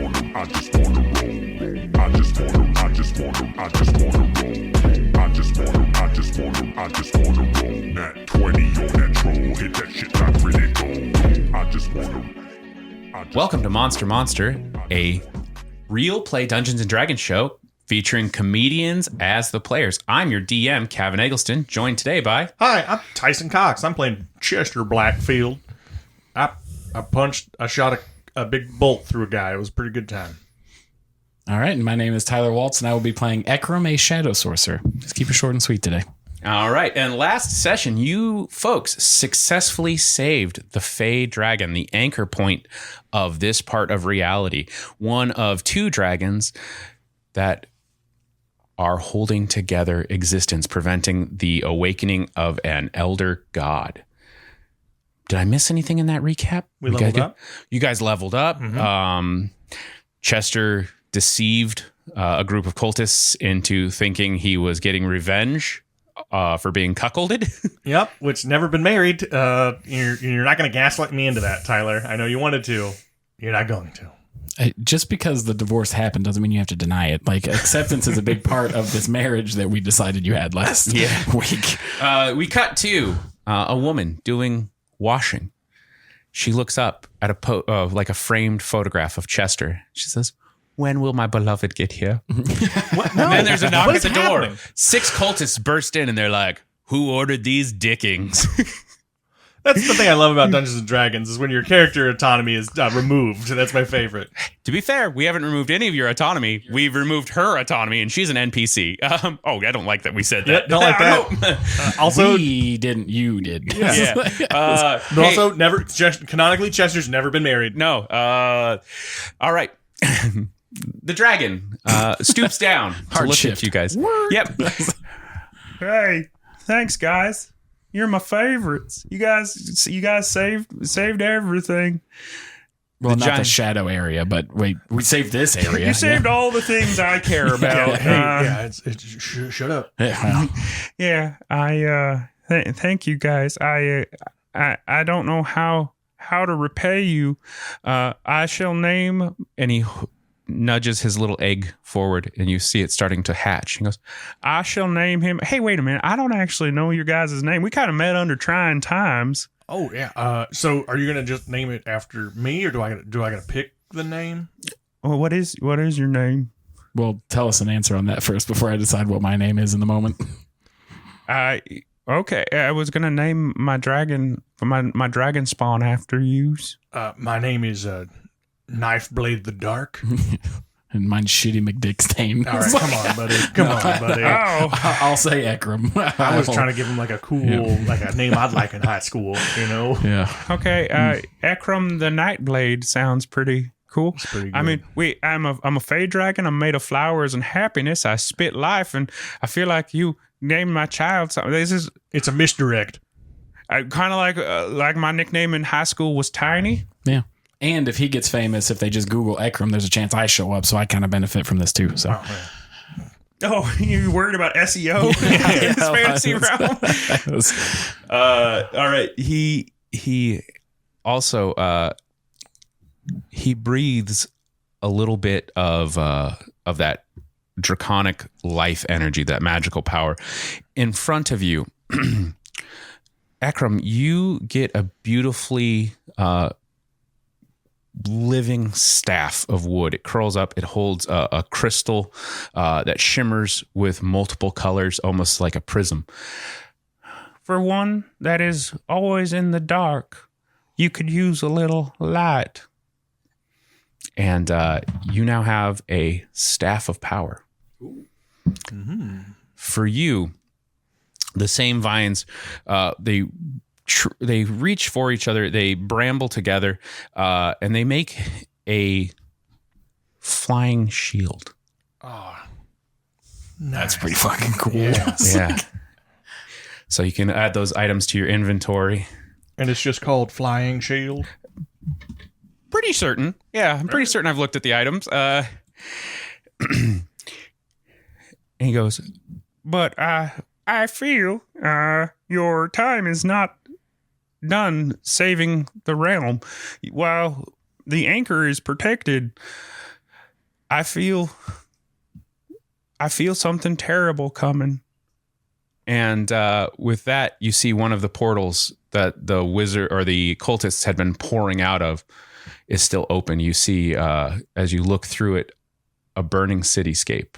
Welcome to Monster, a real play Dungeons & Dragons show featuring comedians as the players. I'm your DM, Kevin Eggleston, joined today by... Hi, I'm Tyson Cox. I'm playing Chester Blackfield. I shot a big bolt through a guy. It was a pretty good time. All right, and my name is Tyler Waltz, and I will be playing Ekram, a Shadow Sorcerer. Just keep it short and sweet today. All right, and last session, you folks successfully saved the Fey Dragon, the anchor point of this part of reality. One of two dragons that are holding together existence, preventing the awakening of an elder god. Did I miss anything in that recap? We leveled up. You guys leveled up. Mm-hmm. Chester deceived a group of cultists into thinking he was getting revenge for being cuckolded. Yep, which never been married. You're not going to gaslight me into that, Tyler. I know you wanted to. You're not going to. Just because the divorce happened doesn't mean you have to deny it. Like, acceptance is a big part of this marriage that we decided you had last week. We cut to a woman doing washing. She looks up at like a framed photograph of Chester. She says, "When will my beloved get here?" What? No. And then there's a knock at the door. Happening? 6 cultists burst in and they're like, "Who ordered these dickings?" That's the thing I love about Dungeons & Dragons is when your character autonomy is removed. That's my favorite. To be fair, we haven't removed any of your autonomy. We've removed her autonomy, and she's an NPC. I don't like that we said that. Yep, don't like that. Also, we didn't. You did. Yeah. But also, never canonically, Chester's never been married. No. All right. The dragon stoops down to look at you guys. Yep. Hey, thanks, guys. You're my favorites. You guys saved everything. Well, not the shadow area, but wait, we saved this area. You saved all the things I care about. Shut up. Yeah, thank you guys. I don't know how to repay you. I shall name, and he nudges his little egg forward, and you see it starting to hatch. He goes, I shall name him. Hey, wait a minute. I don't actually know your guys' name. We kind of met under trying times. Oh yeah. So are you gonna just name it after me, or do I gotta pick the name? Well, what is your name? Well, tell us an answer on that first before I decide what my name is in the moment. Okay. I was gonna name my dragon spawn after you. My name is Knife Blade the Dark. And mine's Shitty McDickstain. All right, come on, buddy. Come on, buddy. Oh, I'll say Ekram. I was trying to give him like a cool, like a name I'd like in high school, you know? Yeah. Okay. Ekram the Nightblade sounds pretty cool. It's pretty good. I mean, I'm a Fey dragon. I'm made of flowers and happiness. I spit life, and I feel like you named my child something. It's a misdirect. Kind of like my nickname in high school was Tiny. Yeah. And if he gets famous, if they just Google Ekram, there's a chance I show up, so I kind of benefit from this too. So, oh, you worried about SEO in this fantasy realm? all right. He also he breathes a little bit of that draconic life energy, that magical power. In front of you, Ekram, you get a beautifully living staff of wood. It curls up. It holds a crystal that shimmers with multiple colors, almost like a prism. For one that is always in the dark, you could use a little light. And you now have a staff of power. Mm-hmm. For you, the same vines, they reach for each other, they bramble together, and they make a flying shield. Oh, that's pretty fucking cool. Yeah. So you can add those items to your inventory. And it's just called Flying Shield? Pretty certain. Yeah, I'm pretty certain I've looked at the items. And he goes, but I feel your time is not done saving the realm. While the anchor is protected, I feel something terrible coming. And with that, you see one of the portals that the wizard or the cultists had been pouring out of is still open. You see, as you look through it, a burning cityscape.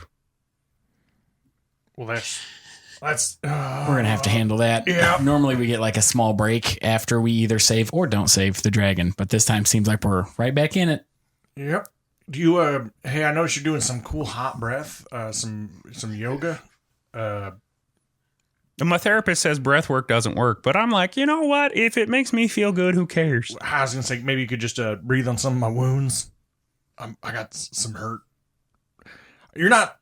Well, that's We're going to have to handle that. Yeah. Normally we get like a small break after we either save or don't save the dragon, but this time seems like we're right back in it. Yep. Do you hey, I noticed you're doing some cool hot breath, some yoga. My therapist says breath work doesn't work, but I'm like, you know what? If it makes me feel good, who cares? I was gonna say maybe you could just breathe on some of my wounds. I got some hurt. You're not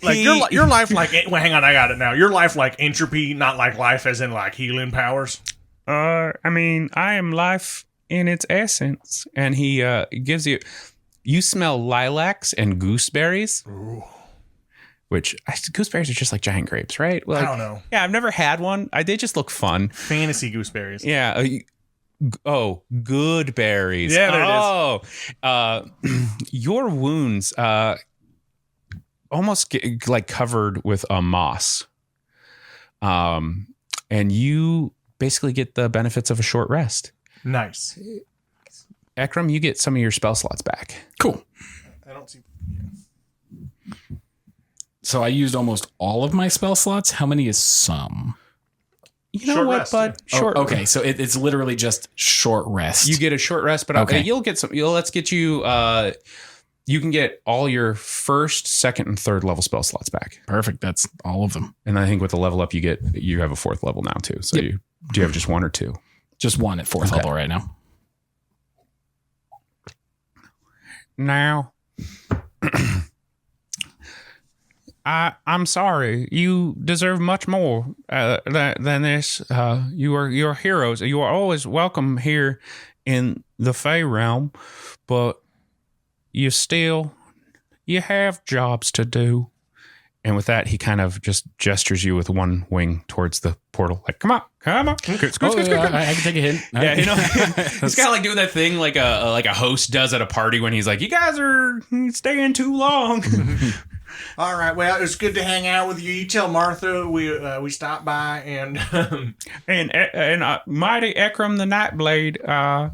like your life like. Well, hang on, I got it now. Your life like entropy, not like life as in like healing powers. I mean, I am life in its essence, and he gives you. You smell lilacs and gooseberries. Ooh. Which gooseberries are just like giant grapes, right? Well, I don't know. Yeah, I've never had one. They just look fun. Fantasy gooseberries. Yeah. Good berries. Yeah, there it is. Your wounds almost get like covered with a moss. And you basically get the benefits of a short rest. Nice. Ekram, you get some of your spell slots back. Cool. I don't see. So I used almost all of my spell slots. How many is some? You know Short what, rest, bud? yeah. Short. Okay, so it's literally just short rest. You get a short rest, but Okay. you'll get some. Let's get you. You can get all your first, second, and third level spell slots back. Perfect. That's all of them. And I think with the level up, you have a fourth level now too. So Yep. do you have just one or two? Just one at fourth level right now. Now, I'm sorry. You deserve much more than this. You're heroes. You are always welcome here in the Fey realm, but you have jobs to do. And with that, he kind of just gestures you with one wing towards the portal. Like, come on. Scoot. I can take a hint. Yeah, you know, he's kind of like doing that thing like a host does at a party when he's like, "You guys are staying too long." All right. Well, it's good to hang out with you. You tell Martha we stopped by and and mighty Ekram the Nightblade,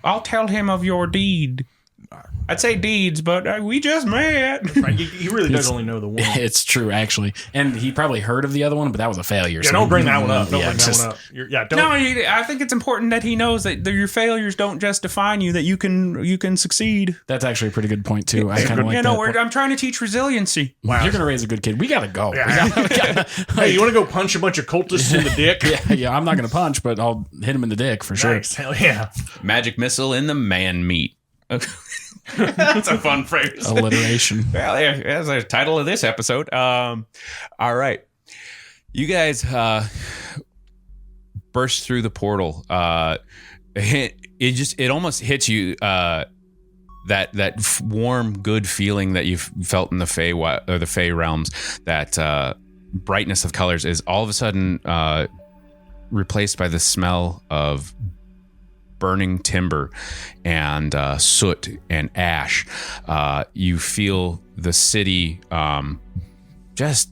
I'll tell him of your deed. I'd say deeds, but we just met. right, he really does only know the one. It's true, actually. And he probably heard of the other one, but that was a failure. Yeah, don't bring that one up. Don't bring that one up. Don't. No, I think it's important that he knows that your failures don't just define you; that you can succeed. That's actually a pretty good point too. I kind of like that. I'm trying to teach resiliency. Wow. You're gonna raise a good kid. We gotta go. Yeah. Hey, you want to go punch a bunch of cultists in the dick? yeah. I'm not gonna punch, but I'll hit him in the dick for sure. Nice. Hell yeah. Magic missile in the man meat. That's a fun phrase. Alliteration. Well, that's the title of this episode. All right, you guys burst through the portal. It almost hits you that warm, good feeling that you've felt in the Fey realms. That brightness of colors is all of a sudden replaced by the smell of burning timber and soot and ash. You feel the city just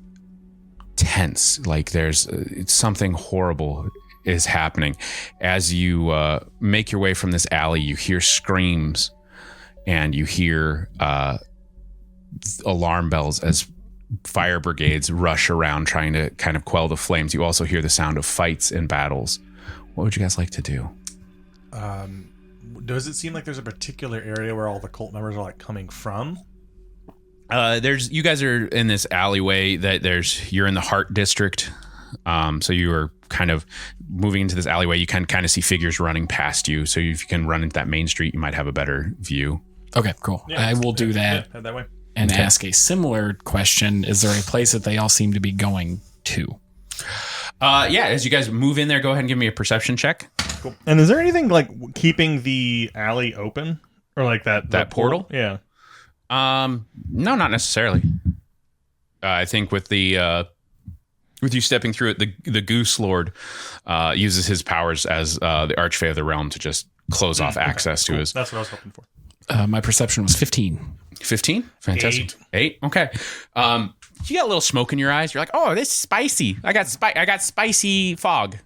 tense, like there's something horrible is happening. As you make your way from this alley, you hear screams and you hear alarm bells as fire brigades rush around trying to kind of quell the flames. You also hear the sound of fights and battles. What would you guys like to do? Does it seem like there's a particular area where all the cult members are like coming from? You guys are in this alleyway you're in the Heart District. So you are kind of moving into this alleyway. You can kind of see figures running past you. So if you can run into that main street, you might have a better view. Okay, cool. Yeah, I will do that. Head that way. And ask a similar question. Is there a place that they all seem to be going to? Yeah, as you guys move in there, go ahead and give me a perception check. Cool. And is there anything like keeping the alley open or like that portal? Yeah. No, not necessarily. I think with you stepping through it, the Goose Lord uses his powers as the Archfey of the Realm to just close off access to his. That's what I was hoping for. My perception was 15. 15? Fantastic. 8. Okay. You got a little smoke in your eyes. You're like, oh, this is spicy. I got spicy fog.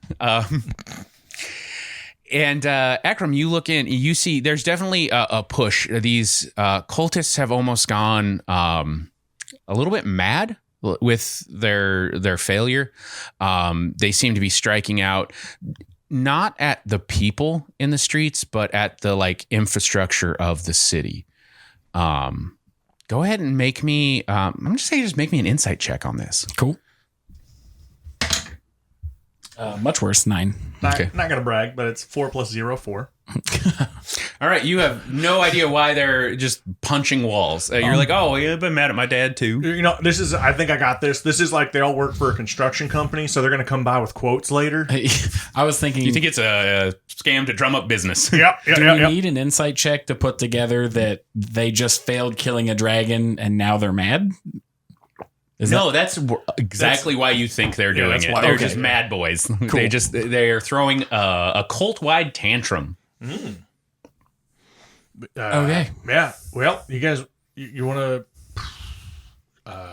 And Akram, you look in, you see there's definitely a push. These cultists have almost gone a little bit mad with their failure. They seem to be striking out not at the people in the streets, but at the like infrastructure of the city. Go ahead and make me. I'm just saying, just make me an insight check on this. Cool. Much worse, 9. Not gonna brag, but it's 4 plus 0, 4. All right, you have no idea why they're just punching walls. You're like, oh, yeah, I've been mad at my dad too. You know, this is. I think I got this. This is like they all work for a construction company, so they're gonna come by with quotes later. I was thinking. You think it's a scam to drum up business? Yep. Do we need an insight check to put together that they just failed killing a dragon and now they're mad? That's exactly why you think they're doing it. why- They're okay, just mad boys. Cool. They're throwing a cult-wide tantrum. Okay. Yeah. Well, you guys, you want to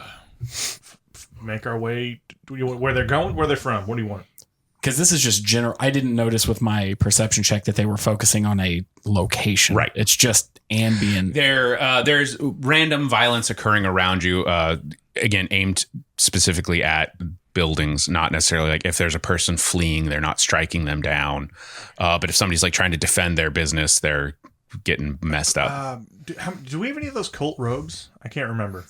make our way where they're going, where they're from? What do you want? Because this is just general. I didn't notice with my perception check that they were focusing on a location. Right. It's just ambient. There's random violence occurring around you. Again, aimed specifically at buildings, not necessarily like if there's a person fleeing, they're not striking them down. But if somebody's like trying to defend their business, they're getting messed up. Do we have any of those cult robes? I can't remember.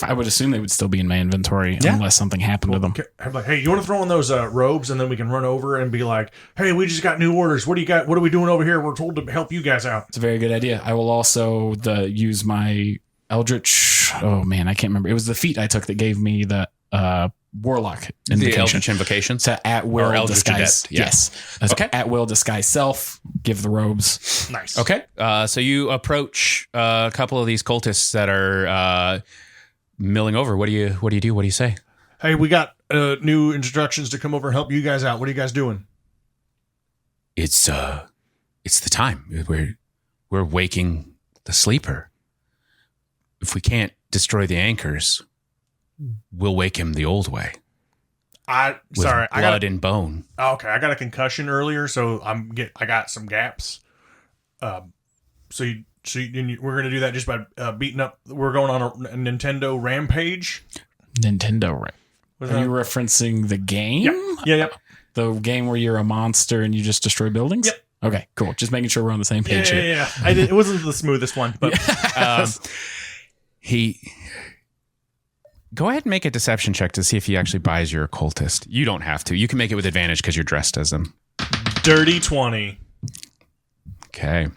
I would assume they would still be in my inventory unless something happened to them. I'm like, hey, you want to throw in those robes, and then we can run over and be like, hey, we just got new orders. What do you got? What are we doing over here? We're told to help you guys out. It's a very good idea. I will also use my Eldritch. Oh man, I can't remember. It was the feat I took that gave me the Warlock The invocation. Eldritch Invocations? To at will Or Eldritch disguise. Adept, yeah. Yes. Okay. At will disguise self. Give the robes. Nice. Okay. So you approach a couple of these cultists that are milling over. What do you do? What do you say? Hey, we got new instructions to come over and help you guys out. What are you guys doing? It's the time. We're waking the sleeper. If we can't destroy the anchors, we'll wake him the old way. I got blood and bone. Okay, I got a concussion earlier, so I got some gaps. We're gonna do that just by beating up. We're going on a Nintendo rampage. Nintendo, right? Are you referencing the game? Yeah. The game where you're a monster and you just destroy buildings? Yep. Okay, cool. Just making sure we're on the same page here. Yeah. It wasn't the smoothest one, but Go ahead and make a deception check to see if he actually buys your occultist. You don't have to. You can make it with advantage because you're dressed as them. dirty 20. Okay.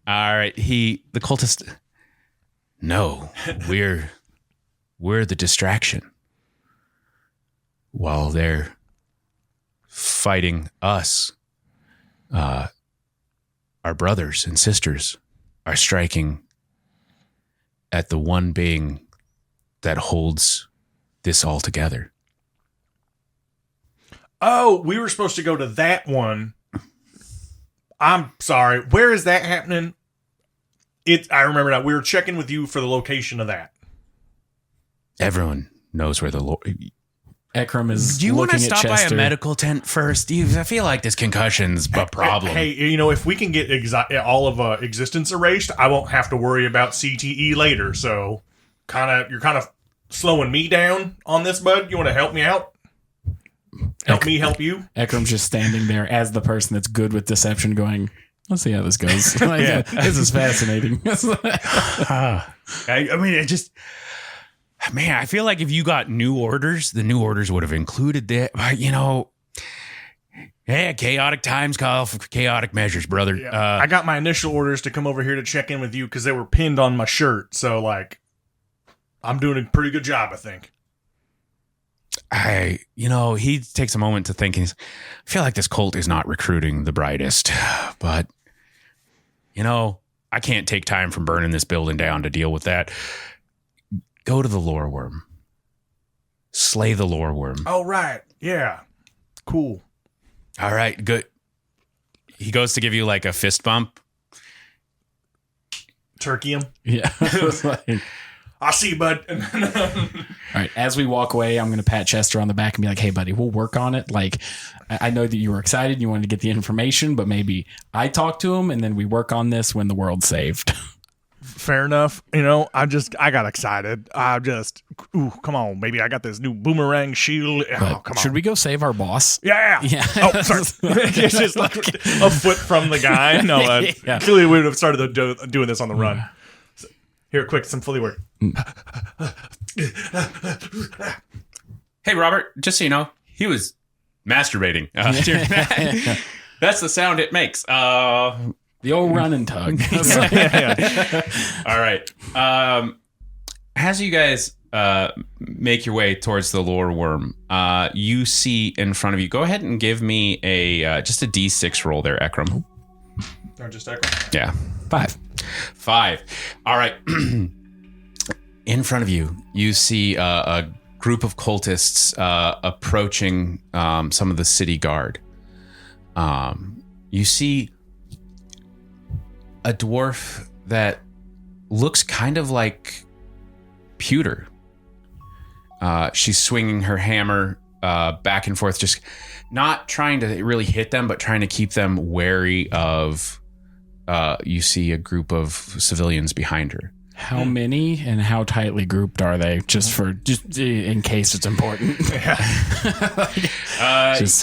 All right. The cultist. No, we're the distraction. While they're fighting us, our brothers and sisters are striking at the one being that holds this all together. Oh, we were supposed to go to that one. I'm sorry. Where is that happening? I remember now. We were checking with you for the location of that. Everyone knows where the Lord. Ekram is. Do you want to looking at stop by a Chester. medical tent first? I feel like this concussion's a problem. Hey, if we can get all of existence erased, I won't have to worry about CTE later. So, you're kind of slowing me down on this, bud. You want to help me out? Help me help you? Ekram's just standing there as the person that's good with deception, going, "Let's see how this goes." This is fascinating. I mean, it just, man, I feel like if you got new orders, the new orders would have included that. Hey, chaotic times call for chaotic measures, brother. Yeah. I got my initial orders to come over here to check in with you because they were pinned on my shirt. So, I'm doing a pretty good job, I think. He takes a moment to think. I feel like this cult is not recruiting the brightest, but I can't take time from burning this building down to deal with that. Go to the lore worm. Slay the lore worm. Oh, right. Yeah. Cool. All right, good. He goes to give you like a fist bump. turkey him. Yeah. I'll see you, bud. All right. As we walk away, I'm going to pat Chester on the back and be like, hey, buddy, we'll work on it. Like, I know that you were excited. You wanted to get the information, but maybe I talk to him and then we work on this when the world's saved. Fair enough. I got excited. Come on. Maybe I got this new boomerang shield. Oh, come on. Should we go save our boss? Yeah. Oh, sorry. It's just like a foot from the guy. No, Yeah. clearly we would have started doing this on the run. So, here, quick, some Fully work. Hey, Robert, just so you know, he was masturbating. That's the sound it makes. The old run and tug. All right. As you guys make your way towards the lore worm, you see in front of you. Go ahead and give me just a D6 roll there, Ekram. Or just Ekram. Yeah. 5. All right. In front of you, you see a group of cultists approaching some of the city guard. You see a dwarf that looks kind of like Pewter. She's swinging her hammer back and forth, just not trying to really hit them, but trying to keep them wary of. You see a group of civilians behind her. How many and how tightly grouped are they? Just in case it's important.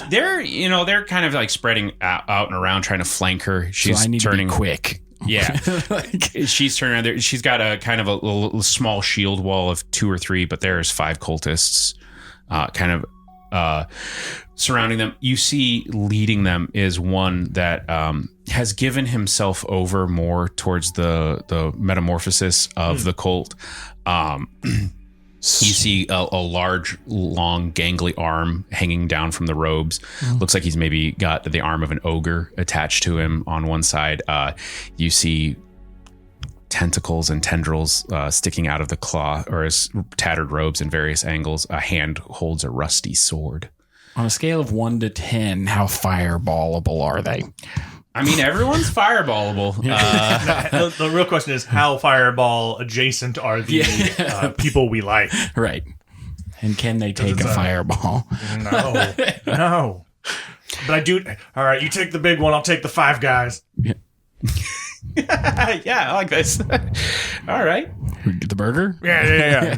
They're kind of like spreading out and around, trying to flank her. She's so I need turning to be quick. Yeah, she's turning around there. She's got a kind of a small shield wall of 2 or 3, but there's 5 cultists, kind of surrounding them. You see, leading them is one that has given himself over more towards the metamorphosis of the cult. You see a large, long, gangly arm hanging down from the robes. Looks like he's maybe got the arm of an ogre attached to him on one side. You see tentacles and tendrils sticking out of the claw or his tattered robes in various angles. A hand holds a rusty sword. On a scale of 1 to 10, how fireballable are they? I mean, everyone's fireballable. The real question is, how fireball adjacent are the people we like? Right. And can they take a fireball? No. But I do. All right, you take the big one. I'll take the 5 guys. Yeah. Yeah, I like this. All right. Get the burger? Yeah.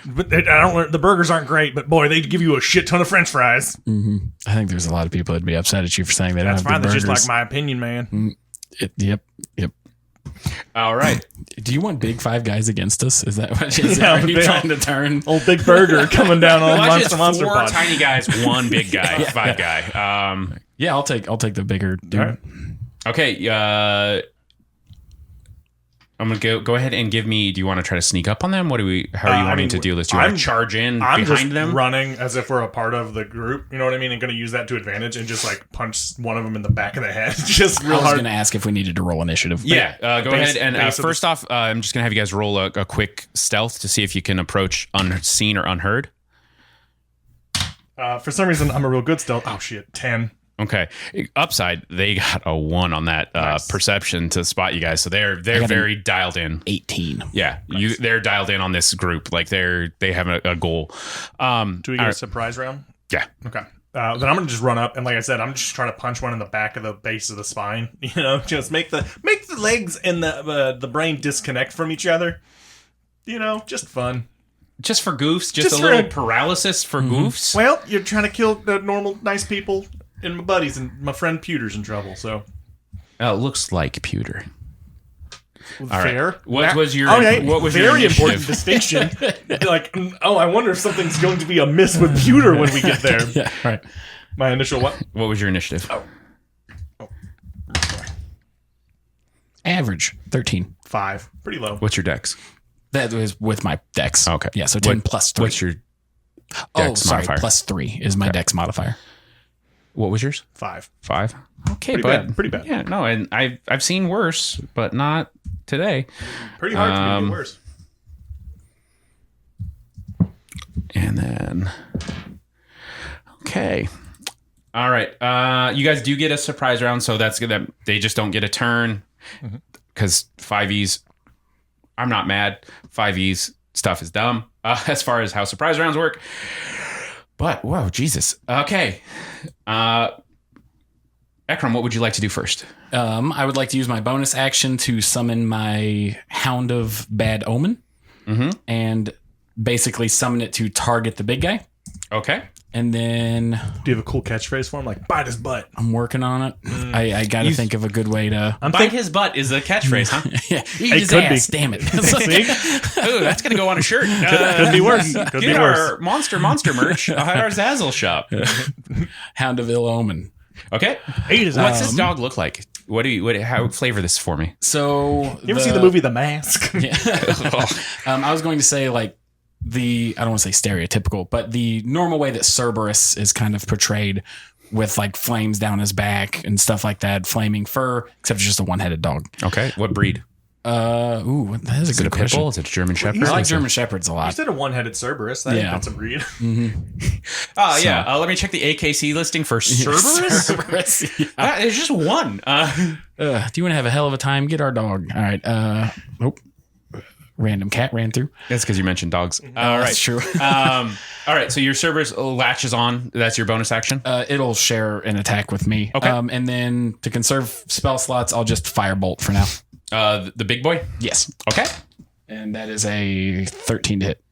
But the burgers aren't great, but boy, they give you a shit ton of French fries. Mm-hmm. I think there's a lot of people that'd be upset at you for saying they don't have fine. good That's burgers. just like my opinion, man. Yep. All right. Do you want big 5 guys against us? Is that what you're trying to turn? Old Big Burger coming down on Monster 4 Pod. tiny guys, 1 big guy, 5 guy. Yeah, I'll take the bigger dude. Right. Okay. I'm gonna go ahead and give me. Do you want to try to sneak up on them? How are you wanting to do this? Do you want to charge in I'm behind just them? running as if we're a part of the group. You know what I mean? And going to use that to advantage and just like punch one of them in the back of the head. Just real I was hard. going to ask if we needed to roll initiative. Yeah, go ahead and base of first off, I'm just gonna have you guys roll a quick stealth to see if you can approach unseen or unheard. For some reason, I'm a real good stealth. Oh shit, 10. Okay. Upside, they got a 1 on that perception to spot you guys, so they're very dialed in. 18. Yeah, they're dialed in on this group. Like they have a goal. Do we get a surprise round? Yeah. Okay. Then I'm gonna just run up and, like I said, I'm just trying to punch one in the back of the base of the spine. You know, just make the legs and the brain disconnect from each other. You know, just fun. Just for goofs, just a little paralysis for goofs. Well, you're trying to kill the normal, nice people. And my buddies and my friend Pewter's in trouble, so. Looks like Pewter. Fair. Right. What was your very initiative? important distinction. Like, I wonder if something's going to be amiss with Pewter when we get there. Yeah, right. My initial what? What was your initiative? Average 13. 5. Pretty low. What's your dex? That was with my dex. Okay. Yeah, so 10 plus 3. What's your dex modifier? Plus 3 is my dex modifier. What was yours? 5. 5. Okay, Pretty bad. Yeah, no, and I've seen worse, but not today. Pretty hard to get worse. And then, okay, all right. You guys do get a surprise round, so that's good. That they just don't get a turn because 5Es I'm not mad. 5E's stuff is dumb as far as how surprise rounds work. But, whoa, Jesus. Okay. Ekram, what would you like to do first? I would like to use my bonus action to summon my Hound of Bad Omen and basically summon it to target the big guy. Okay. And then Do you have a cool catchphrase for him? Like, bite his butt. I'm working on it. I got to think of a good way to... Bite his butt is a catchphrase, huh? yeah, eat his ass, damn it. See? Ooh, that's going to go on a shirt. Could be worse. Could be Get worse. our monster merch at our Zazzle shop. Hound of Ill Omen. Okay. Eat his What's ass. this dog look like? How flavor this for me? So... You ever see the movie The Mask? Yeah. I was going to say, like, I don't want to say stereotypical, but the normal way that Cerberus is kind of portrayed with like flames down his back and stuff like that, flaming fur, except it's just a one-headed dog. Okay. What breed? That is a good Pit question. bull? Is it a German Shepherd? I like German Shepherds a You lot. said a one-headed Cerberus. Yeah. That's a breed. Yeah. Let me check the AKC listing for Cerberus. Cerberus. Yeah. There's just one. Do you want to have a hell of a time? Get our dog. All right. Nope. Random cat ran through. That's because you mentioned dogs. All That's right. true. All right. So your Cerberus latches on. That's your bonus action. It'll share an attack with me. Okay. And then to conserve spell slots, I'll just firebolt for now. The big boy. Yes. Okay. And that is a 13 to hit.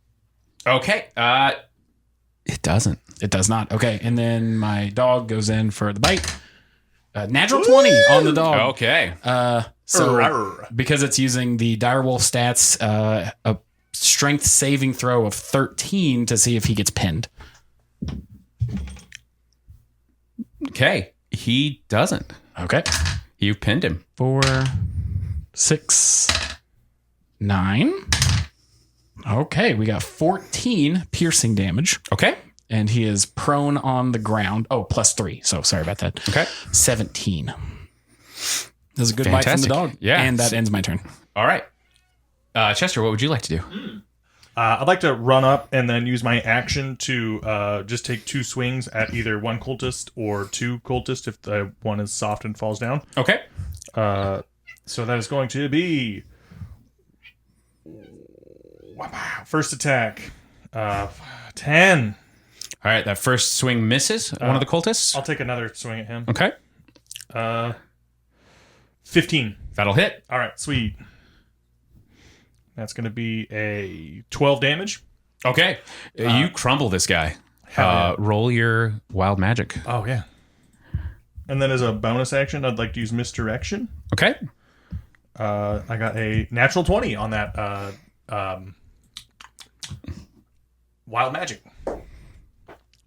Okay. It doesn't. It does not. Okay. And then my dog goes in for the bite. Natural 20 on the dog. Okay. So because it's using the direwolf stats, a strength saving throw of 13 to see if he gets pinned. Okay. He doesn't. Okay. You pinned him. 4, 6, 9. Okay, we got 14 piercing damage, Okay. and he is prone on the ground. Oh, plus 3. So sorry about that. Okay. 17. That was a good bite from Fantastic. the dog. Yeah. And that ends my turn. All right. Chester, what would you like to do? I'd like to run up and then use my action to just take 2 swings at either one cultist or 2 cultists if the one is soft and falls down. Okay. So that is going to be first attack 10. All right. That first swing misses one of the cultists. I'll take another swing at him. Okay. 15. That'll hit. All right, sweet. That's going to be a 12 damage. Okay. You crumble this guy. Hell Roll your wild magic. Oh, yeah. And then as a bonus action, I'd like to use Misdirection. Okay. I got a natural 20 on that wild magic.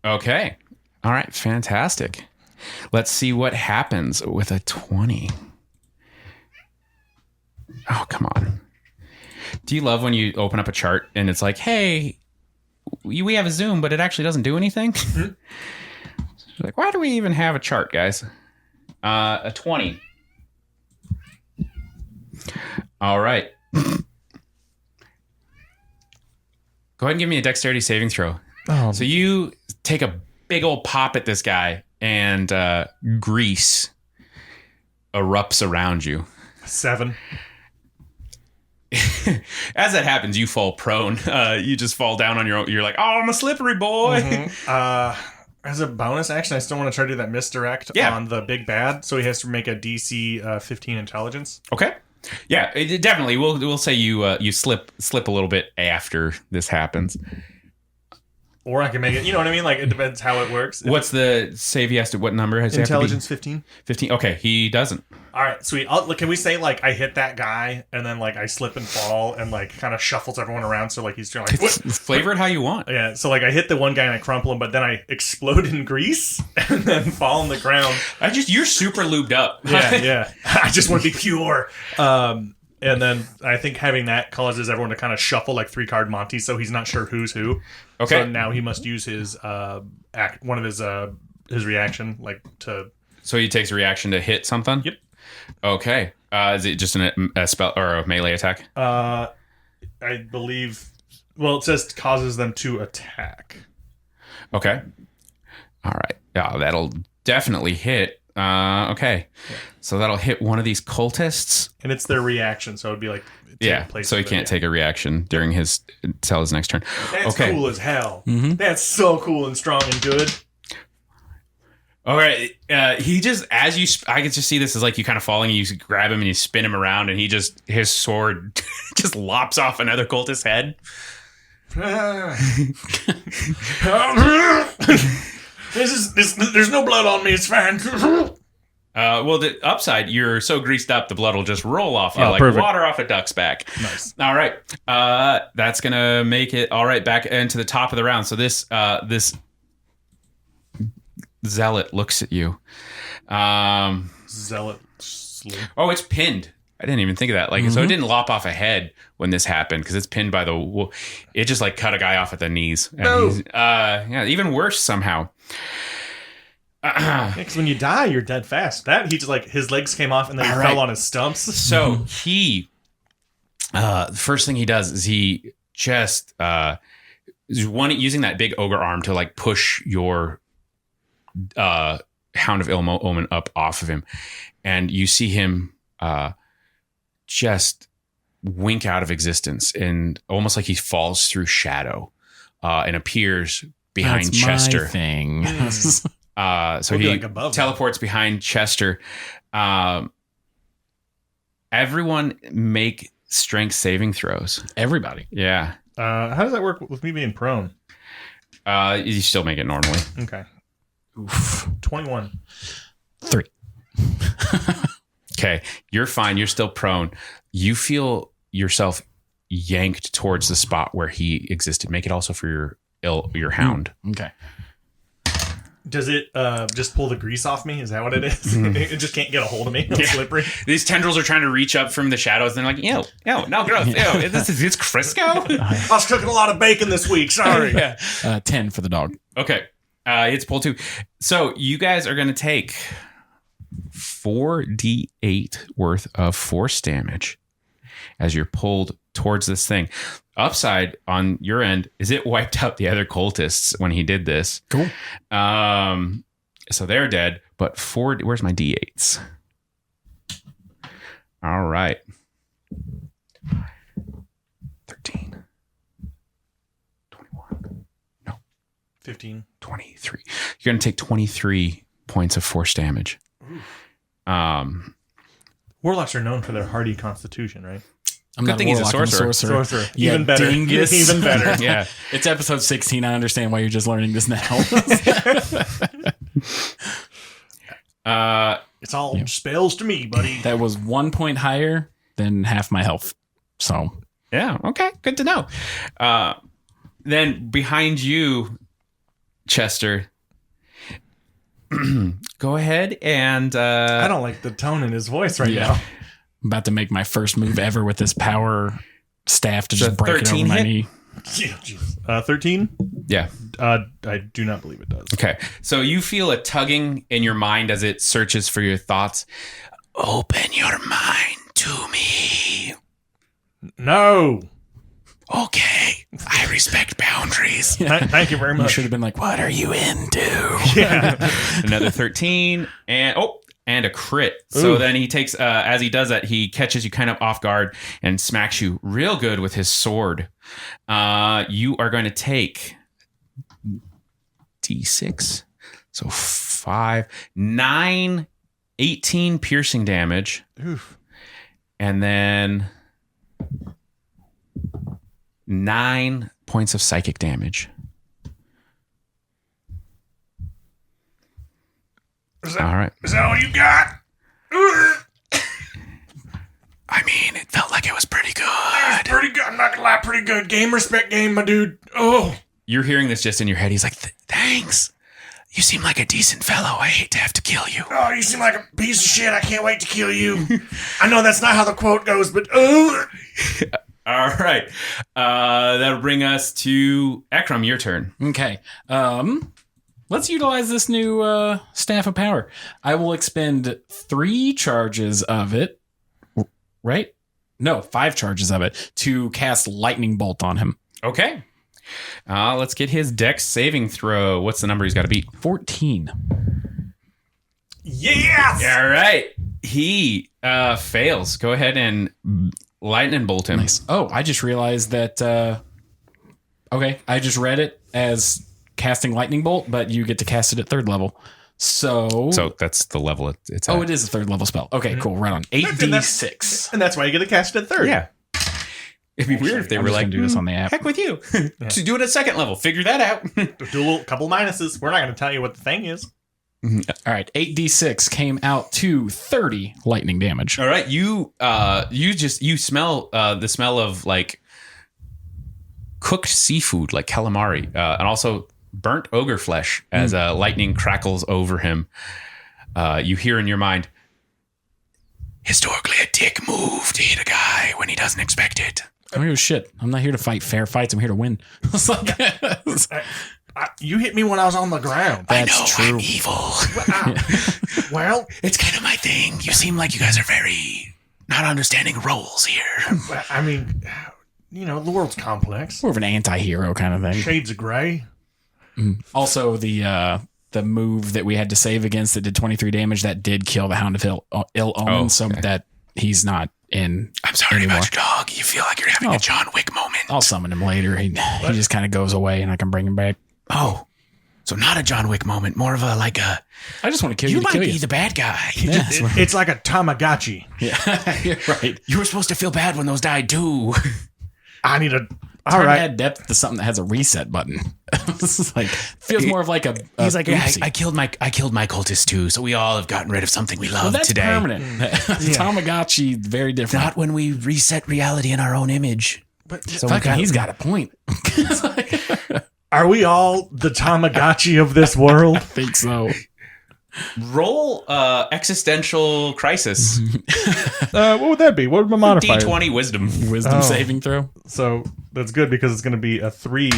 Okay. All right. Fantastic. Let's see what happens with a 20. Oh, come on. Do you love when you open up a chart and it's like, hey, we have a Zoom, but it actually doesn't do anything? Like, why do we even have a chart, guys? A 20. All right. Go ahead and give me a dexterity saving throw. Oh. So you take a big old pop at this guy and grease erupts around you. 7. As that happens, you fall prone. You just fall down on your own. You're like, oh, I'm a slippery boy. As a bonus action, I still want to try to do that misdirect on the big bad. So he has to make a DC 15 intelligence. Okay. Yeah, it definitely. We'll say you slip a little bit after this happens. Or I can make it, you know what I mean? Like, it depends how it works. What's the save he has to, what number has he have to be? Intelligence 15. 15. Okay, he doesn't. All right, sweet. Can we say, like, I hit that guy, and then, like, I slip and fall, and, like, kind of shuffles everyone around, so, like, he's trying, like, Flavor it how you want. yeah, so, like, I hit the one guy, and I crumple him, but then I explode in grease, and then fall on the ground. You're super lubed up. Yeah. I just want to be pure. And then I think having that causes everyone to kind of shuffle like 3-card Monty, so he's not sure who's who. Okay. So now he must use his one of his reaction, like to. So he takes a reaction to hit something. Yep. Okay. Is it just a spell or a melee attack? I believe. Well, it says causes them to attack. Okay. All right. Yeah, that'll definitely hit. Okay. So that'll hit one of these cultists. And it's their reaction, so it'd be like So he can't take a reaction during until his next turn. That's okay. cool as hell. Mm-hmm. That's so cool and strong and good. All right. He just, I can just see this as like you kind of falling, and you grab him and you spin him around, and his sword just lops off another cultist's head. There's no blood on me. It's fine. Well, the upside, you're so greased up, the blood will just roll off you like perfect. water off a duck's back. Nice. All right. That's going to make it all right back into the top of the round. So this zealot looks at you. Zealot. Oh, it's pinned. I didn't even think of that. Like, so it didn't lop off a head when this happened because it's pinned by it just like cut a guy off at the knees. And No. Even worse somehow. Because when you die, you're dead fast. He just like his legs came off and then he fell on his stumps. So the first thing he does is he just using that big ogre arm to like push your Hound of Ill Omen up off of him, and you see him just wink out of existence, and almost like he falls through shadow and appears behind That's Chester. My thing. So he like above teleports behind Chester. Everyone make strength saving throws. Everybody. Yeah. How does that work with me being prone? You still make it normally. Okay. Oof. 21. 3. Okay. You're fine. You're still prone. You feel yourself yanked towards the spot where he existed. Make it also for your hound. Okay. Does it just pull the grease off me? Is that what it is? It just can't get a hold of me. It's slippery. These tendrils are trying to reach up from the shadows. And they're like, ew, no, gross. Ew, it's Crisco? I was cooking a lot of bacon this week. Sorry. Yeah. 10 for the dog. Okay. It's pull 2. So you guys are going to take 4d8 worth of force damage as you're pulled towards this thing. Upside on your end is it wiped out the other cultists when he did this. Cool. So they're dead, but where's my d8s? All right. 13. 21. No. 15. 23. You're going to take 23 points of force damage. Warlocks are known for their hardy constitution, right? I'm Good not thing he's a warlock, I'm sorcerer. Sorcerer. Yeah, Even better. dingus. Even better. Yeah. It's episode 16. I understand why you're just learning this now. It's all spells to me, buddy. That was 1 point higher than half my health. So Yeah. Okay. Good to know. Then behind you, Chester, go ahead and I don't like the tone in his voice right Yeah. now. I'm about to make my first move ever with this power staff to So just break it 13 over my hit? knee. Yeah, Jesus. 13? yeah. I do not believe it does. Okay. So you feel a tugging in your mind as it searches for your thoughts. Open your mind to me. No. Okay. I respect boundaries. Thank you very You much. should have been like, what are you into? Yeah. Another 13 and a crit. So then he takes as he does that, he catches you kind of off guard and smacks you real good with his sword. You are going to take D6. So 5, 9, 18 piercing damage. Oof. And then 9 points of psychic damage. All right. Is that all you got? I mean, it felt like it was pretty good. Pretty good. I'm not gonna lie, pretty good. Game respect game, my dude. Oh. You're hearing this just in your head. He's like, thanks. You seem like a decent fellow. I hate to have to kill you. Oh, you seem like a piece of shit. I can't wait to kill you. I know that's not how the quote goes, but All right. That'll bring us to Ekram, your turn. Okay. Let's utilize this new staff of power. I will expend 3 charges of it. Right? No, 5 charges of it to cast lightning bolt on him. Okay. Let's get his dex saving throw. What's the number he's got to beat? 14. Yes! All right. He fails. Go ahead and lightning bolt him. Nice. Oh, I just realized that. Okay, I just read it as casting lightning bolt, but you get to cast it at 3rd level. So that's the level it's at. it is a 3rd level spell. Okay, cool. Right on. 8d6. And that's why you get to cast it at 3rd. Yeah. It'd be weird if they I'm were just like, gonna do this on the app. heck with you. To do it at 2nd level. Figure that out. Do a couple minuses. We're not going to tell you what the thing is. All right, 8d6 came out to 30 lightning damage. All right. You smell the smell of like cooked seafood, like calamari, and also burnt ogre flesh as lightning crackles over him. You hear in your mind, historically, a dick move to hit a guy when he doesn't expect it. I don't give a shit. I'm not here to fight fair fights. I'm here to win. It's like, You hit me when I was on the ground. that's true. I'm evil. Well, It's kind of my thing. You seem like you guys are very not understanding roles here. I mean, the world's complex. More of an anti-hero kind of thing. Shades of gray. Also, the move that we had to save against that did 23 damage, that did kill the Hound of Ill Omen, so that he's not in. I'm sorry anymore. about your dog. You feel like you're having a John Wick moment. I'll summon him later. He just kind of goes away, and I can bring him back. Oh, so not a John Wick moment, more of a like a. I just want to kill You you to might kill be you. the bad guy. Yeah, It's like a Tamagotchi. yeah, you're right. You were supposed to feel bad when those died too. I need a. All Trying to right. add depth to something that has a reset button. This is like feels more of like a. He's like, yeah, oopsie. I killed my cultist too. So we all have gotten rid of something we love Well, that's today. permanent. Tamagotchi, very different. Not when we reset reality in our own image. But So Fucking, he's got a point. are we all the Tamagotchi of this world? I think so. Roll existential crisis. What would that be? What would my modifier? D20 wisdom. Wisdom Oh. saving throw. So that's good because it's going to be a 3.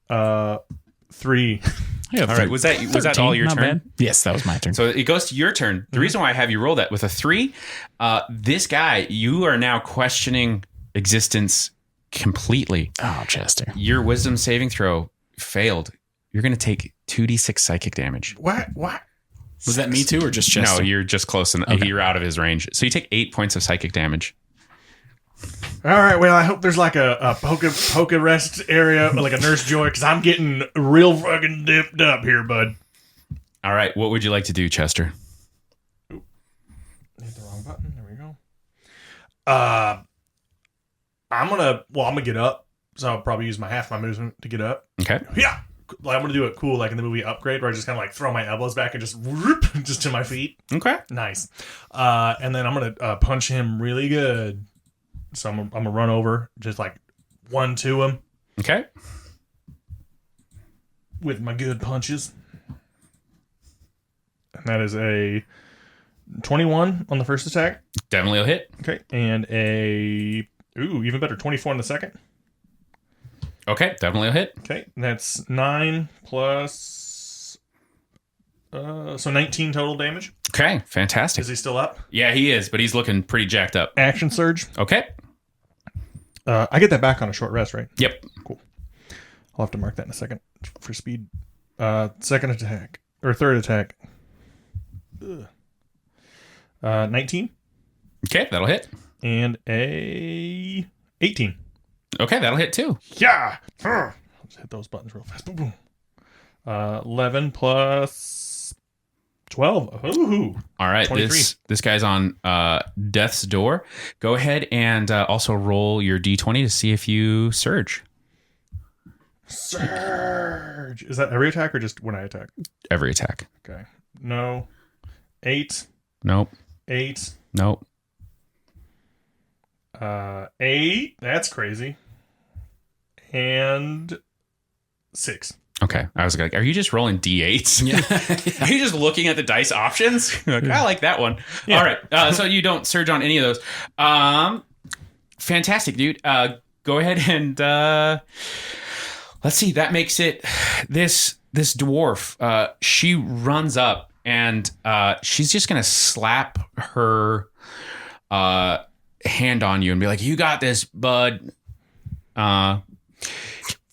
3. Yeah, All right. Was that all your not turn? bad. Yes, that was my turn. So it goes to your turn. The reason why I have you roll that with a 3, this guy, you are now questioning existence completely. Oh, Chester. Your wisdom saving throw failed. You're going to take 2d6 psychic damage. What? Was that me too, or just Chester? No, you're just close enough. Okay. You're out of his range. So you take 8 points of psychic damage. All right. Well, I hope there's like a poke rest area, like a Nurse Joy, because I'm getting real fucking dipped up here, bud. All right. What would you like to do, Chester? Hit the wrong button. There we go. I'm gonna get up, so I'll probably use half my movement to get up. Okay. Yeah. Like, I'm gonna do it cool, like in the movie Upgrade, where I just kind of like throw my elbows back and just whoop, just to my feet. Okay. Nice. And then I'm gonna punch him really good. So I'm gonna run over, just like 1-2 him Okay. with my good punches. And that is a 21 on the first attack. Definitely a hit. Okay. And even better, 24 on the second. Okay. Definitely a hit. Okay. And that's 9 plus. So 19 total damage. Okay. Fantastic. Is he still up? Yeah, he is, but he's looking pretty jacked up. Action surge. Okay. I get that back on a short rest, right? Yep. Cool. I'll have to mark that in a second for speed. Second attack. Or third attack. 19. Okay. That'll hit. And a 18. Okay. That'll hit too. Yeah! I'll just hit those buttons real fast. Boom, boom. 11 plus 12. Ooh. All right, 23. this guy's on death's door. Go ahead and also roll your d20 to see if you surge. Surge! Is that every attack or just when I attack? Every attack. Okay. No. 8. Nope. 8. Nope. 8. That's crazy. And 6. Okay. I was like, are you just rolling d8s? Yeah. Are you just looking at the dice options? Like, I like that one. Yeah. All right. So you don't surge on any of those. Fantastic, dude. Go ahead and let's see. That makes it this dwarf. She runs up and she's just gonna slap her hand on you and be like, "You got this, bud."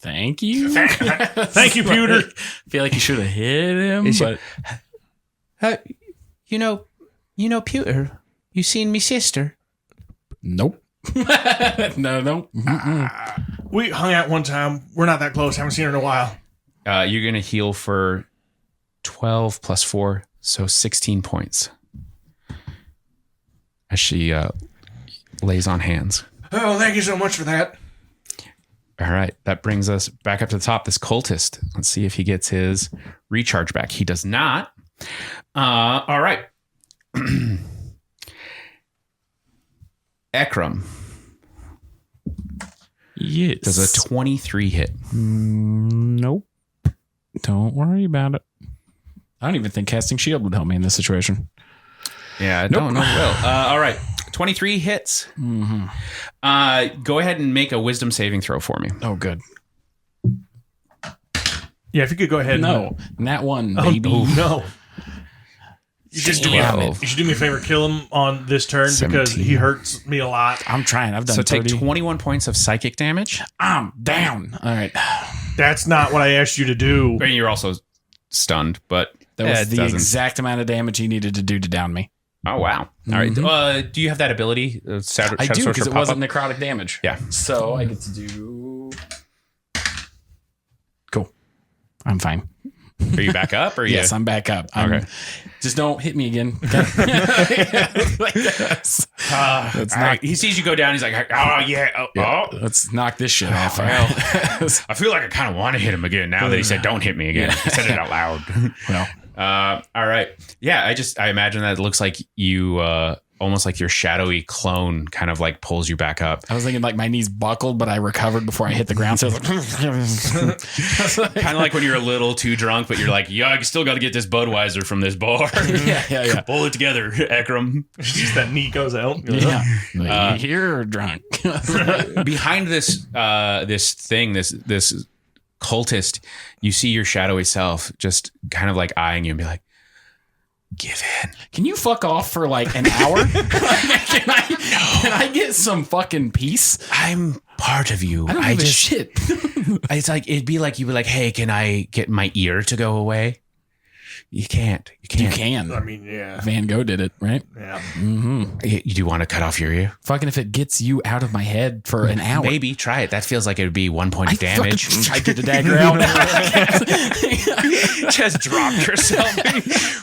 Thank you. Thank you, Pewter. I feel like you should have hit him, Is she- but You know, Pewter, you seen me sister? Nope. No. We hung out one time. We're not that close. Haven't seen her in a while. You're going to heal for 12 plus 4, so 16 points. As she lays on hands. Oh, thank you so much for that. All right, that brings us back up to the top. This cultist. Let's see if he gets his recharge back. He does not. All right. Ekram. Yes. Does a 23 hit? Nope. Don't worry about it. I don't even think casting shield would help me in this situation. Yeah, I don't know. Will. All right. 23 hits. Mm-hmm. Go ahead and make a wisdom saving throw for me. Oh, good. Yeah, if you could go ahead. No, nat one, baby. No. You just do me a favor. Kill him on this turn 17. because he hurts me a lot. I'm trying. I've done So 30. take 21 points of psychic damage. I'm down. All right. That's not what I asked you to do. And you're also stunned, but That was it the doesn't- exact amount of damage he needed to do to down me. Oh, wow. All right. Do you have that ability? Shadow I do, Sorcerer because it pop wasn't up? necrotic damage. Yeah. So I get to do... Cool. I'm fine. Are you back up? Or Yes, I'm back up. Okay. Just don't hit me again. Like this. All right. He sees you go down. He's like, oh, yeah. Let's knock this shit off. I feel like I kind of want to hit him again now that he said, don't hit me again. He said it out loud. Well, All right. Yeah, I imagine that it looks like you, almost like your shadowy clone kind of like pulls you back up. I was thinking like my knees buckled, but I recovered before I hit the ground. So I was like, Kind of like when you're a little too drunk, but you're like, yeah, I still got to get this Budweiser from this bar. yeah. Pull it together, Ekram. Just that knee goes out. Yeah. You're drunk. Behind this this cultist, you see your shadowy self just kind of like eyeing you and be like, give in. Can you fuck off for like an hour? Can I get some fucking peace? I'm part of you. I don't give a shit. It's like it'd be like you'd be like, hey, can I get my ear to go away? You can't. You can. I mean, yeah. Van Gogh did it, right? Yeah. You do want to cut off your ear? Fucking if it gets you out of my head for an hour. Maybe try it. That feels like it would be 1 point of damage. I get the dagger out. Just dropped yourself.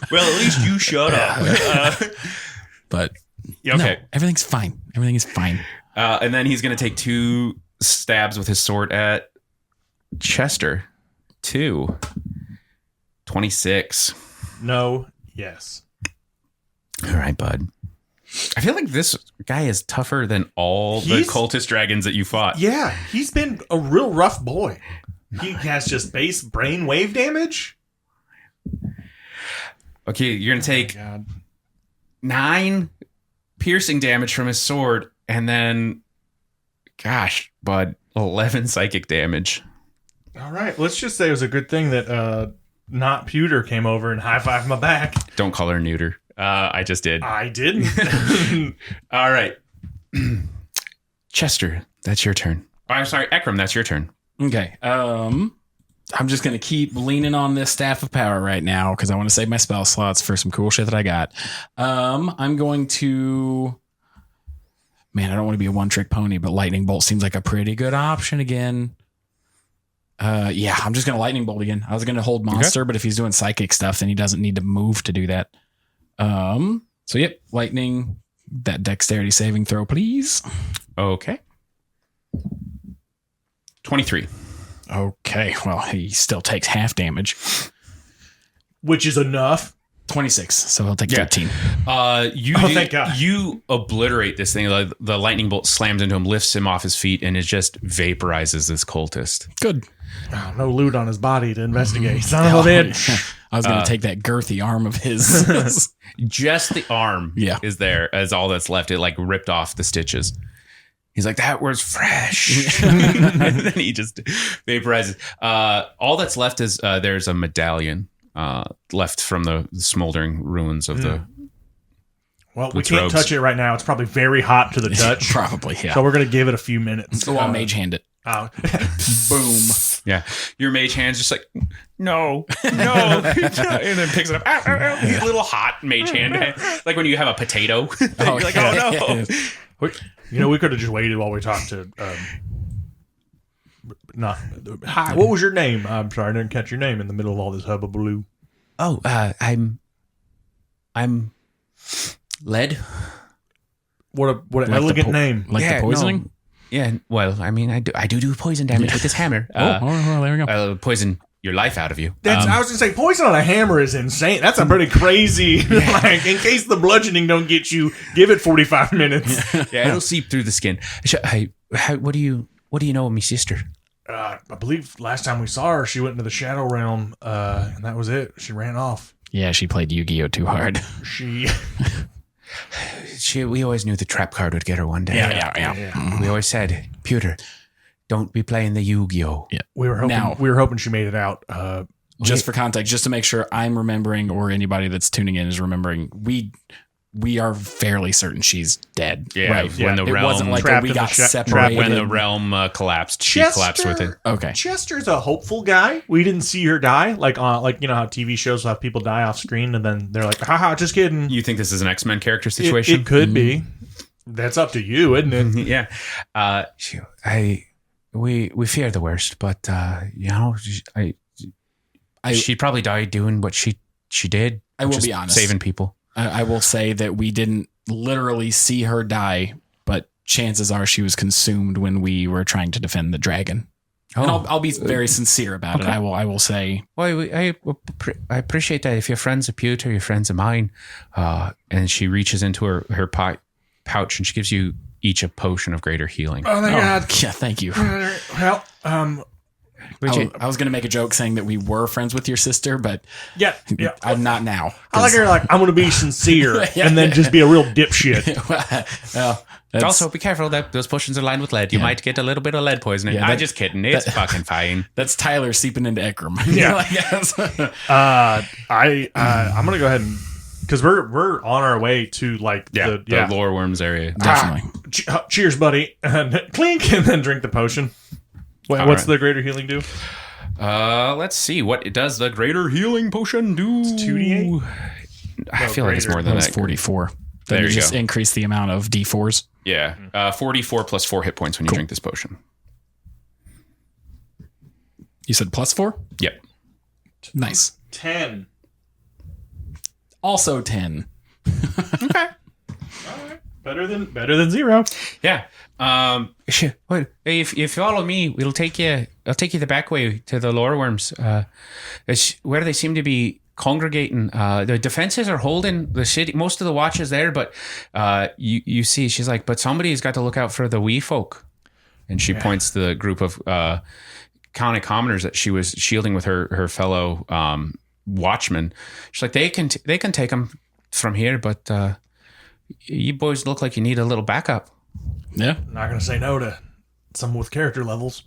Well, at least you shut up. But Okay. no, everything's fine. Everything is fine. And then he's going to take 2 stabs with his sword at Chester. 2. 26. No. Yes. All right, bud. I feel like this guy is tougher than all the cultist dragons that you fought. Yeah, he's been a real rough boy. He has just base brain wave damage. Okay, you're going to take 9 piercing damage from his sword, and then, gosh, bud, 11 psychic damage. All right, let's just say it was a good thing that not Pewter came over and high-fived my back. Don't call her neuter. I just did. I didn't. All right. Chester, that's your turn. Oh, I'm sorry, Ekram, that's your turn. Okay. I'm just going to keep leaning on this staff of power right now because I want to save my spell slots for some cool shit that I got. I'm going to... Man, I don't want to be a one-trick pony, but Lightning Bolt seems like a pretty good option again. Yeah, I'm just going to Lightning Bolt again. I was going to hold Monster, but if he's doing psychic stuff, then he doesn't need to move to do that. So, yep, Lightning, that dexterity saving throw, please. Okay. 23. Okay, well, he still takes half damage. Which is enough. 26, so he'll take 13. Thank God. You obliterate this thing. Like, the lightning bolt slams into him, lifts him off his feet, and it just vaporizes this cultist. Good. Oh, no loot on his body to investigate. Son of a bitch. I was going to take that girthy arm of his. Just the arm is there as all that's left. It like ripped off the stitches. He's like, that was fresh. And then he just vaporizes. All that's left is there's a medallion left from the smoldering ruins of the... Well, we can't touch it right now. It's probably very hot to the touch. Probably, yeah. So we're going to give it a few minutes. So I'll mage hand it. Boom. Yeah. Your mage hand's just like, no, and then picks it up. Ow, ow, ow. His little hot mage hand. Like when you have a potato. You're like, oh no. We could have just waited while we talked to. Hi, what was your name? I'm sorry, I didn't catch your name in the middle of all this hubbubaloo. Oh, I'm Lead. What an elegant name. Like the poisoning? No. Yeah, well, I mean, I do poison damage with this hammer. There we go. I'll poison your life out of you. I was gonna say, poison on a hammer is insane. That's a pretty crazy. Like, in case the bludgeoning don't get you, give it 45 minutes. Yeah, it'll seep through the skin. What do you know of my sister? I believe last time we saw her, she went into the Shadow Realm, and that was it. She ran off. Yeah, she played Yu-Gi-Oh! Too hard. We always knew the trap card would get her one day. Yeah. We always said, Pewter, don't be playing the Yu-Gi-Oh! Yeah. We were hoping she made it out. Just for context, just to make sure I'm remembering, or anybody that's tuning in is remembering, we are fairly certain she's dead. Yeah, right. when the it realm wasn't like trapped we in got the separated. when the realm collapsed, she collapsed with it. Okay. Chester's a hopeful guy. We didn't see her die. Like you know how TV shows will have people die off screen and then they're like, haha, just kidding. You think this is an X-Men character situation? It could be. That's up to you, isn't it? Yeah. We fear the worst, but she probably died doing what she did. I will just be honest. saving people. I will say that we didn't literally see her die, but chances are she was consumed when we were trying to defend the dragon. And I'll be very sincere about it. I will say. Well, I appreciate that. If you're friends of Pewter, you're friends of mine. And she reaches into her pouch and she gives you each a potion of greater healing. Oh my God. Yeah, thank you. Well, I was going to make a joke saying that we were friends with your sister, but yeah. I'm not now. I like her. Like, I'm going to be sincere and then just be a real dipshit. Well, also, be careful that those potions are lined with lead. You might get a little bit of lead poisoning. Yeah, I'm just kidding. It's fucking fine. That's Tyler seeping into Ekram. Yeah. I'm going to go ahead and, because we're on our way to like the lore worms area. Definitely. Cheers, buddy. And clink, and then drink the potion. What's the greater healing do? Let's see. What does the greater healing potion do? It's 2d8? I feel like it's more than That was that. 44. Then There you just go. increase the amount of D4s. Yeah. 44 plus 4 hit points when you drink this potion. You said plus 4? Yep. Nice. 10. Also 10. Okay. All right. Better than 0. Yeah. Well, if you follow me, I'll take you the back way to the lore worms. It's where they seem to be congregating. The defenses are holding the city, most of the watches there, but you see, she's like, but somebody's got to look out for the wee folk. And she points to the group of county commoners that she was shielding with her fellow watchmen. She's like, they can take them from here, but you boys look like you need a little backup. Yeah. Not going to say no to someone with character levels.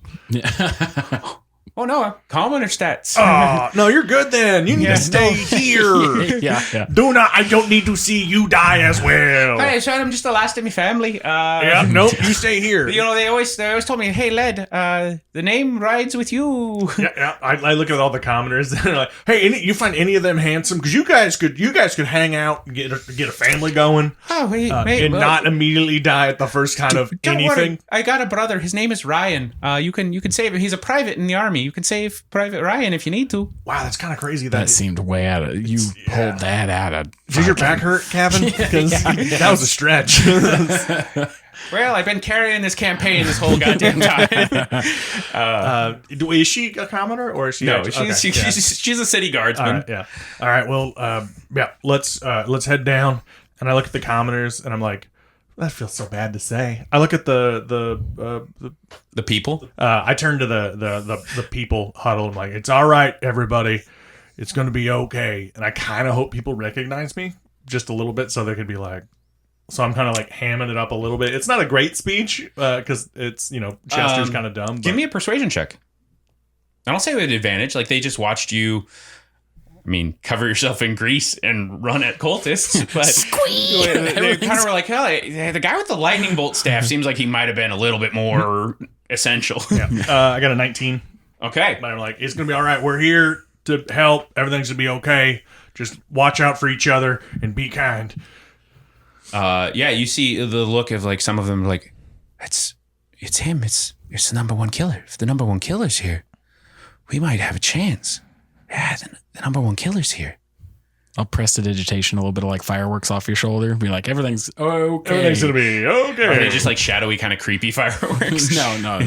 Oh no, commoner stats. Oh, no, you're good then. You need to stay here. Yeah. I don't need to see you die as well. Hey, so I'm just the last of my family. Nope, you stay here. You know, they always told me, hey, Led, the name rides with you. Yeah. I look at all the commoners and they're like, hey, you find any of them handsome? Because you guys could hang out and get a family going. Oh, Not immediately die at the first kind of Don't anything. worry. I got a brother. His name is Ryan. You can save him. He's a private in the army. You can save Private Ryan if you need to. Wow, that's kind of crazy. That seemed way out of... You pulled that out of... Does your back hurt, Kevin? Because that was a stretch. Well, I've been carrying this campaign this whole goddamn time. Is she a commoner or is she? No, actually, she's a city guardsman. All right. Well, let's head down. And I look at the commoners and I'm like, that feels so bad to say. I look at the people. I turn to the people huddle. I'm like, it's all right, everybody. It's going to be okay. And I kind of hope people recognize me just a little bit so they could be like. So I'm kind of like hamming it up a little bit. It's not a great speech because it's Chester's kind of dumb. But. Give me a persuasion check. I don't say with advantage. Like they just watched you. I mean, cover yourself in grease and run at cultists. But they kind of were like, hell, the guy with the lightning bolt staff seems like he might have been a little bit more essential. Yeah. I got a 19. Okay. But I'm like, it's gonna be all right. We're here to help. Everything's gonna be okay. Just watch out for each other and be kind. Yeah, you see the look of like some of them like, it's him. It's the number one killer. If the number one killer's here, we might have a chance. Yeah, the number one killer's here. I'll prestidigitation a little bit of like fireworks off your shoulder. Be like, everything's okay. Everything's gonna be okay. Are they just like shadowy, kind of creepy fireworks? No.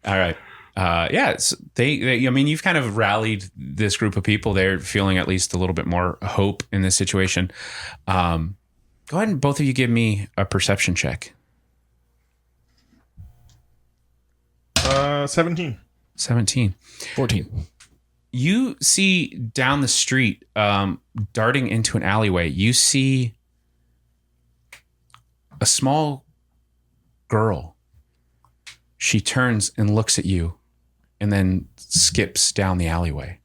All right. Yeah, they. I mean, you've kind of rallied this group of people. They're feeling at least a little bit more hope in this situation. Go ahead and both of you give me a perception check. 17. 17. 14. You see down the street, darting into an alleyway, you see a small girl. She turns and looks at you and then skips down the alleyway.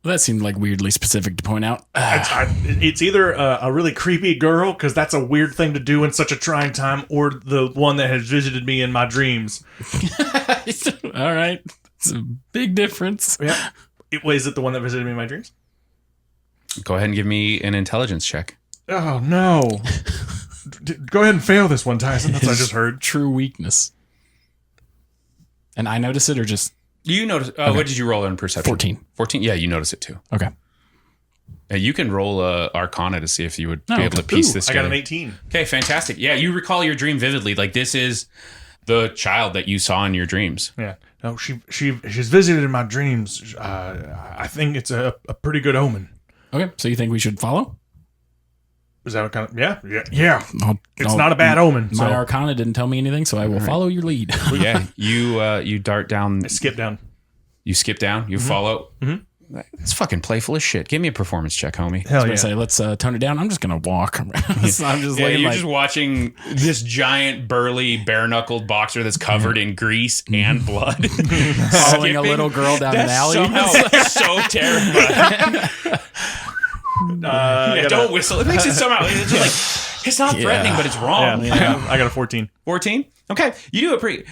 Well, that seemed like weirdly specific to point out. It's either a really creepy girl, because that's a weird thing to do in such a trying time, or the one that has visited me in my dreams. All right. It's a big difference. Yeah. Is it the one that visited me in my dreams? Go ahead and give me an intelligence check. Oh, no. Go ahead and fail this one, Tyson. That's what I just heard. True weakness. And I notice it or just... You notice... Okay. What did you roll in perception? 14. 14? Yeah, you notice it too. Okay. You can roll Arcana to see if you would be able to piece this I together. got an 18. Okay, fantastic. Yeah, you recall your dream vividly. Like, this is the child that you saw in your dreams. Yeah. No, she's visited in my dreams. I think it's a pretty good omen. Okay, so you think we should follow? Is that what kind of... Yeah. It's I'll- not a bad omen. My So Arcana didn't tell me anything, so I will follow your lead. Yeah, you dart down. I skip down. You skip down. You follow. Mhm. It's fucking playful as shit. Give me a performance check, homie. Hell I yeah. was gonna say, let's tone it down. I'm just gonna walk. I'm just Yeah, looking you're like, just watching this giant, burly, bare-knuckled boxer that's covered in grease and blood, following a little girl down an alley. Somehow so terrifying. Yeah, don't whistle. It makes it somehow. It's just like it's not threatening, but it's wrong. Yeah, I got a 14. 14. Okay, you do it pretty.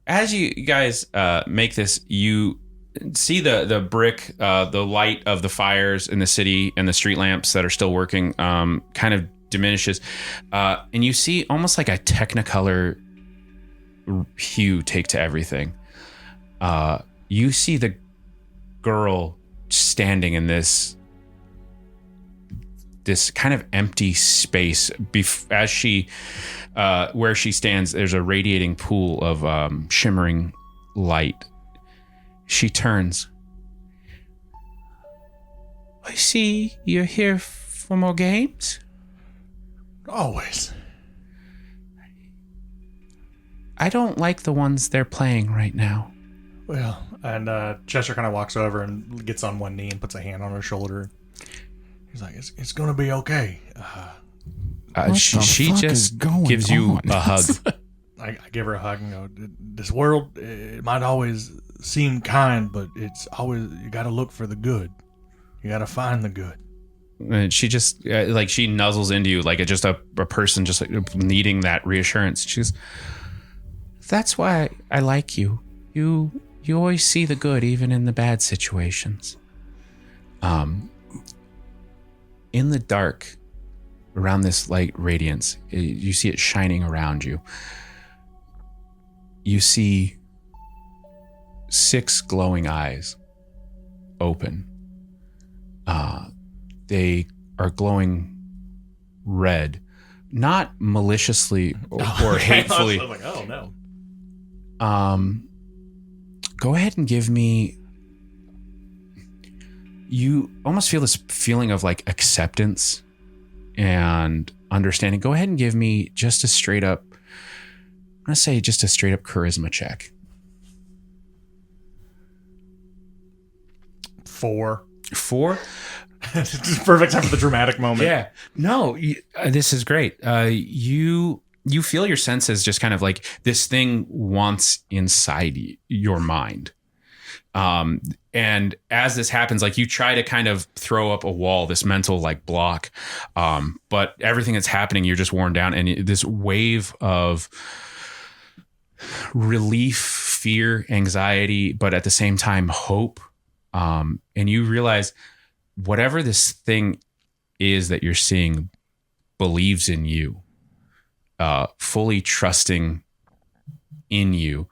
As you guys make this, you see the brick, the light of the fires in the city and the street lamps that are still working kind of diminishes, and you see almost like a Technicolor hue take to everything. You see the girl standing in this kind of empty space. As she, where she stands, there's a radiating pool of shimmering light. She turns. I see you're here for more games. Always. I don't like the ones they're playing right now. Well, and Chester kind of walks over and gets on one knee and puts a hand on her shoulder. He's like, it's going to be okay. She fuck just is going gives you on? a hug. I give her a hug and go, this world, it might always seem kind, but it's always, you got to look for the good. You got to find the good. And she just like she nuzzles into you like just a person just like needing that reassurance. She goes, "That's why I like you. You always see the good even in the bad situations." In the dark, around this light radiance, you see it shining around you. You see 6 glowing eyes open. They are glowing red, not maliciously or hatefully. I was like, oh no. Go ahead and give me. You almost feel this feeling of like acceptance and understanding. Go ahead and give me just a straight up. I'm gonna say just a straight up charisma check. 4. 4. Just perfect time for the dramatic moment. Yeah. No, this is great. You feel your senses just kind of like this thing wants inside your mind. And as this happens, like you try to kind of throw up a wall, this mental like block. But everything that's happening, you're just worn down. And this wave of relief, fear, anxiety, but at the same time, hope. And you realize whatever this thing is that you're seeing believes in you, fully trusting in you.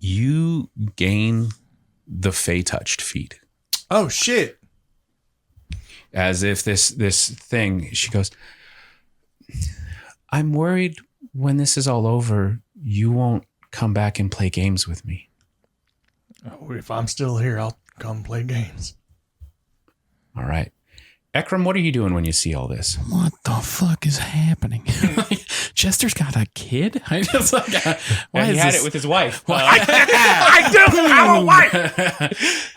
You gain the Fey touched feat. Oh shit. As if this thing, she goes, I'm worried when this is all over, you won't come back and play games with me. Oh, if I'm still here, I'll come play games. All right. Ekram, what are you doing when you see all this? What the fuck is happening? Chester's got a kid? I just like, why And he is had this? it with his wife. I do have a wife.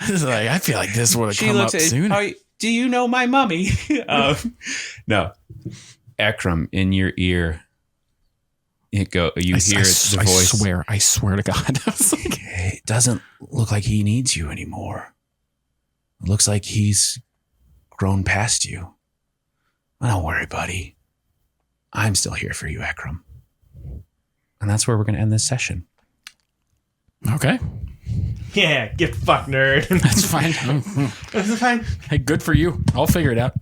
It's like, I feel like this would have She come up looks at sooner. "Oh, do you know my mummy? No. Ekram, in your ear, you hear the voice. I swear to God. I was like, It doesn't look like he needs you anymore. It looks like he's grown past you. Don't worry, buddy. I'm still here for you, Ekram. And that's where we're going to end this session. okay, Yeah, get fucked, nerd. that's fine. That's fine. Hey, good for you. I'll figure it out.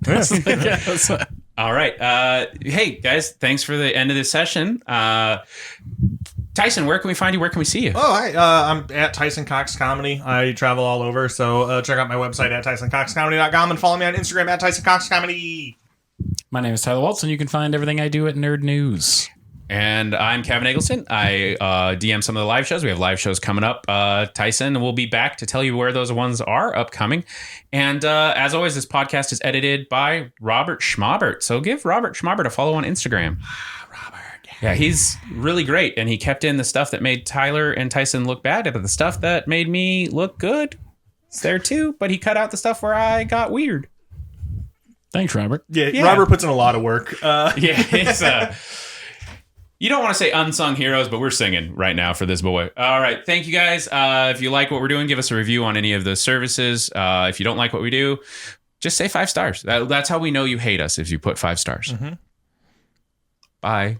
All right. Hey, guys, thanks for the end of this session. Tyson, where can we find you? Where can we see you? Oh, hi. I'm at Tyson Cox Comedy. I travel all over, so check out my website at TysonCoxComedy.com and follow me on Instagram at Tyson Cox Comedy. My name is Tyler Waltz, and you can find everything I do at Nerd News. And I'm Kevin Eggleston. I DM some of the live shows. We have live shows coming up. Tyson will be back to tell you where those ones are upcoming. And as always, this podcast is edited by Robert Schmaubert. So give Robert Schmaubert a follow on Instagram. Yeah, he's really great. And he kept in the stuff that made Tyler and Tyson look bad, but the stuff that made me look good, it's there too. But he cut out the stuff where I got weird. Thanks, Robert. Yeah, Robert puts in a lot of work. Yeah, it's you don't want to say unsung heroes, but we're singing right now for this boy. All right. Thank you, guys. If you like what we're doing, give us a review on any of the services. If you don't like what we do, just say 5 stars. That's how we know you hate us, if you put 5 stars. Mm-hmm. Bye.